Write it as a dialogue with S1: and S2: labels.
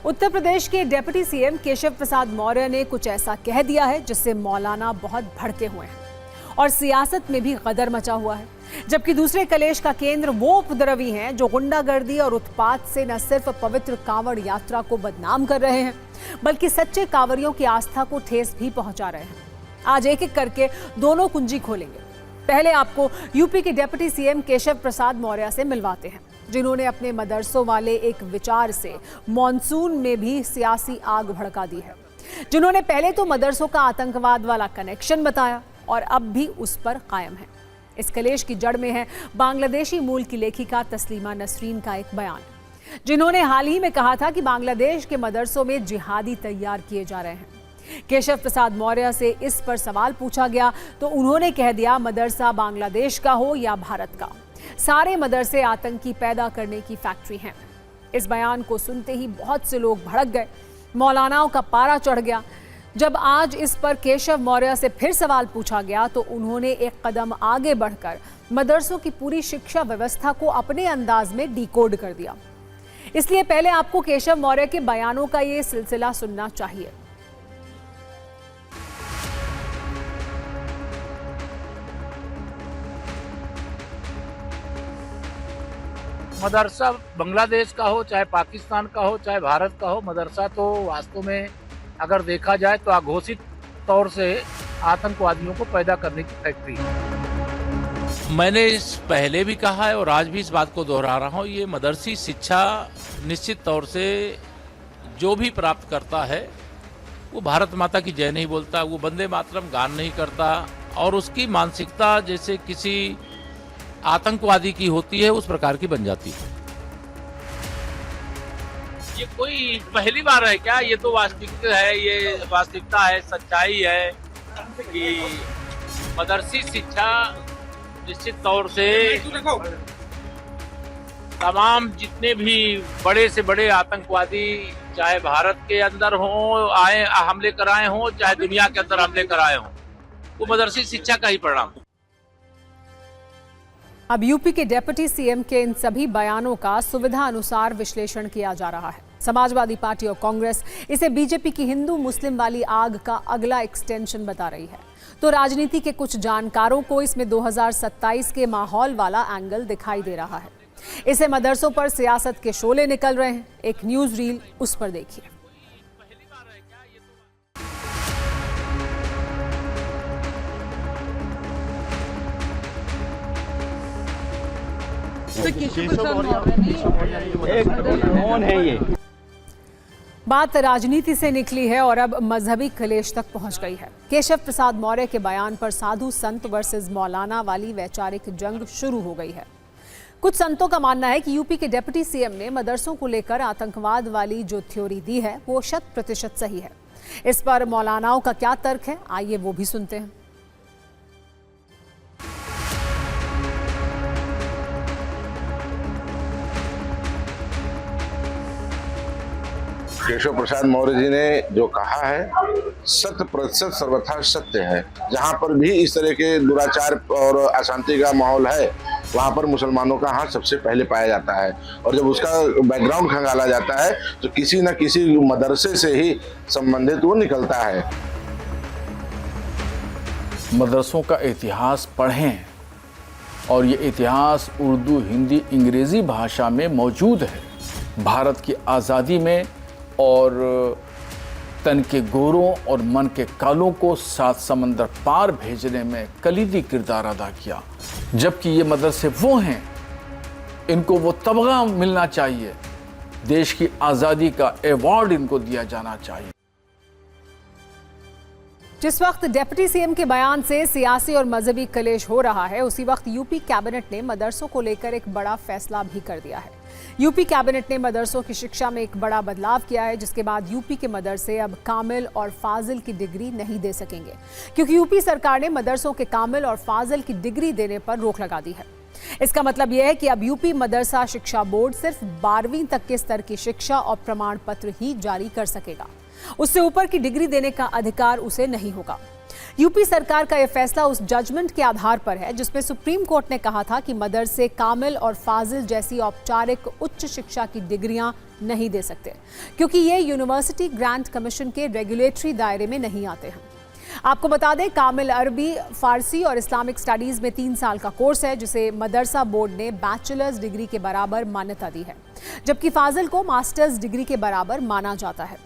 S1: उत्तर प्रदेश के deputy CM Keshav Prasad Maurya ने कुछ ऐसा कह दिया है जिससे मौलाना बहुत भड़के हुए हैं और सियासत में भी गदर मचा हुआ है। जबकि दूसरे कलेश का केंद्र वो उपद्रवी हैं जो गुंडागर्दी और उत्पात से न सिर्फ पवित्र कांवड़ यात्रा को बदनाम कर रहे हैं बल्कि सच्चे कांवरियों की आस्था को ठेस भी पहुंचा रहे हैं। आज एक एक करके दोनों कुंजी खोलेंगे। पहले आपको यूपी के डिप्टी सीएम केशव प्रसाद मौर्य से मिलवाते हैं, जिन्होंने अपने मदरसों वाले एक विचार से मॉनसून में भी सियासी आग भड़का दी है, जिन्होंने पहले तो मदरसों का आतंकवाद वाला कनेक्शन बताया और अब भी उस पर कायम है। इस कलेश की जड़ में है बांग्लादेशी मूल की लेखिका तस्लीमा नसरीन का एक बयान, जिन्होंने हाल ही में कहा था कि बांग्लादेश के मदरसों में जिहादी तैयार किए जा रहे हैं। केशव प्रसाद मौर्य से इस पर सवाल पूछा गया तो उन्होंने कह दिया, मदरसा बांग्लादेश का हो या भारत का, सारे मदरसे आतंकी पैदा करने की फैक्ट्री हैं। इस बयान को सुनते ही बहुत से लोग भड़क गए, मौलानाओं का पारा चढ़ गया। जब आज इस पर केशव मौर्य से फिर सवाल पूछा गया तो उन्होंने एक कदम आगे बढ़कर मदरसों की पूरी शिक्षा व्यवस्था को अपने अंदाज में डिकोड कर दिया। इसलिए पहले आपको केशव मौर्य के बयानों का ये सिलसिला सुनना चाहिए।
S2: मदरसा बांग्लादेश का हो, चाहे पाकिस्तान का हो, चाहे भारत का हो, मदरसा तो वास्तव में अगर देखा जाए तो अघोषित तौर से आतंकवादियों को पैदा करने की फैक्ट्री है।
S3: मैंने इस पहले भी कहा है और आज भी इस बात को दोहरा रहा हूँ, ये मदरसी शिक्षा निश्चित तौर से जो भी प्राप्त करता है वो भारत माता की जय नहीं बोलता, वो वंदे मातरम गान नहीं करता और उसकी मानसिकता जैसे किसी आतंकवादी की होती है उस प्रकार की बन जाती है। ये कोई पहली बार है क्या? ये तो वास्तविक है, ये वास्तविकता है, सच्चाई है कि मदरसी शिक्षा निश्चित तौर से तमाम जितने भी बड़े से बड़े आतंकवादी चाहे भारत के अंदर हो आए हमले कराए हों, चाहे दुनिया के अंदर हमले कराए हों, वो मदरसी शिक्षा का ही परिणाम।
S1: अब यूपी के डिप्टी सीएम के इन सभी बयानों का सुविधा अनुसार विश्लेषण किया जा रहा है। समाजवादी पार्टी और कांग्रेस इसे बीजेपी की हिंदू मुस्लिम वाली आग का अगला एक्सटेंशन बता रही है, तो राजनीति के कुछ जानकारों को इसमें 2027 के माहौल वाला एंगल दिखाई दे रहा है। इसे मदरसों पर सियासत के शोले निकल रहे हैं। एक न्यूज रील उस पर देखिए।
S4: कौन है ये?
S1: बात राजनीति से निकली है और अब मजहबी कलेश तक पहुंच गई है। केशव प्रसाद मौर्य के बयान पर साधु संत वर्सेस मौलाना वाली वैचारिक जंग शुरू हो गई है। कुछ संतों का मानना है कि यूपी के डिप्टी सीएम ने मदरसों को लेकर आतंकवाद वाली जो थ्योरी दी है वो 100% सही है। इस पर मौलानाओं का क्या तर्क है, आइए वो भी सुनते हैं।
S5: केशव प्रसाद मौर्य जी ने जो कहा है 100% सर्वथा सत्य है। जहाँ पर भी इस तरह के दुराचार और अशांति का माहौल है वहाँ पर मुसलमानों का हाथ सबसे पहले पाया जाता है और जब उसका बैकग्राउंड खंगाला जाता है तो किसी न किसी मदरसे से ही संबंधित वो निकलता है।
S4: मदरसों का इतिहास पढ़ें और ये इतिहास उर्दू, हिंदी, अंग्रेजी भाषा में मौजूद है। भारत की आज़ादी में और तन के गोरों और मन के कालों को 7 समंदर पार भेजने में कलीदी किरदार अदा किया। जबकि ये मदरसे वो हैं, इनको वो तमगा मिलना चाहिए, देश की आज़ादी का अवार्ड इनको दिया जाना चाहिए।
S1: जिस वक्त डिप्टी सीएम के बयान से सियासी और मजहबी कलेश हो रहा है, उसी वक्त यूपी कैबिनेट ने मदरसों को लेकर एक बड़ा फैसला भी कर दिया है। यूपी कैबिनेट ने मदरसों की शिक्षा में एक बड़ा बदलाव किया है, जिसके बाद यूपी के मदरसे अब कामिल और फाजिल की डिग्री नहीं दे सकेंगे, क्योंकि यूपी सरकार ने मदरसों के कामिल और फाजिल की डिग्री देने पर रोक लगा दी है। इसका मतलब यह है कि अब यूपी मदरसा शिक्षा बोर्ड सिर्फ 12वीं तक के स्तर की शिक्षा और प्रमाण पत्र ही जारी कर सकेगा। उससे ऊपर की डिग्री देने का अधिकार उसे नहीं होगा। यूपी सरकार का यह फैसला उस जजमेंट के आधार पर है जिसमें सुप्रीम कोर्ट ने कहा था कि मदरसे कामिल और फाजिल जैसी औपचारिक उच्च शिक्षा की डिग्रियां नहीं दे सकते, क्योंकि ये यूनिवर्सिटी ग्रांट कमीशन के रेगुलेटरी दायरे में नहीं आते हैं। आपको बता दें, कामिल अरबी, फारसी और इस्लामिक स्टडीज में 3 साल का कोर्स है जिसे मदरसा बोर्ड ने बैचलर्स डिग्री के बराबर मान्यता दी है, जबकि फाजिल को मास्टर्स डिग्री के बराबर माना जाता है।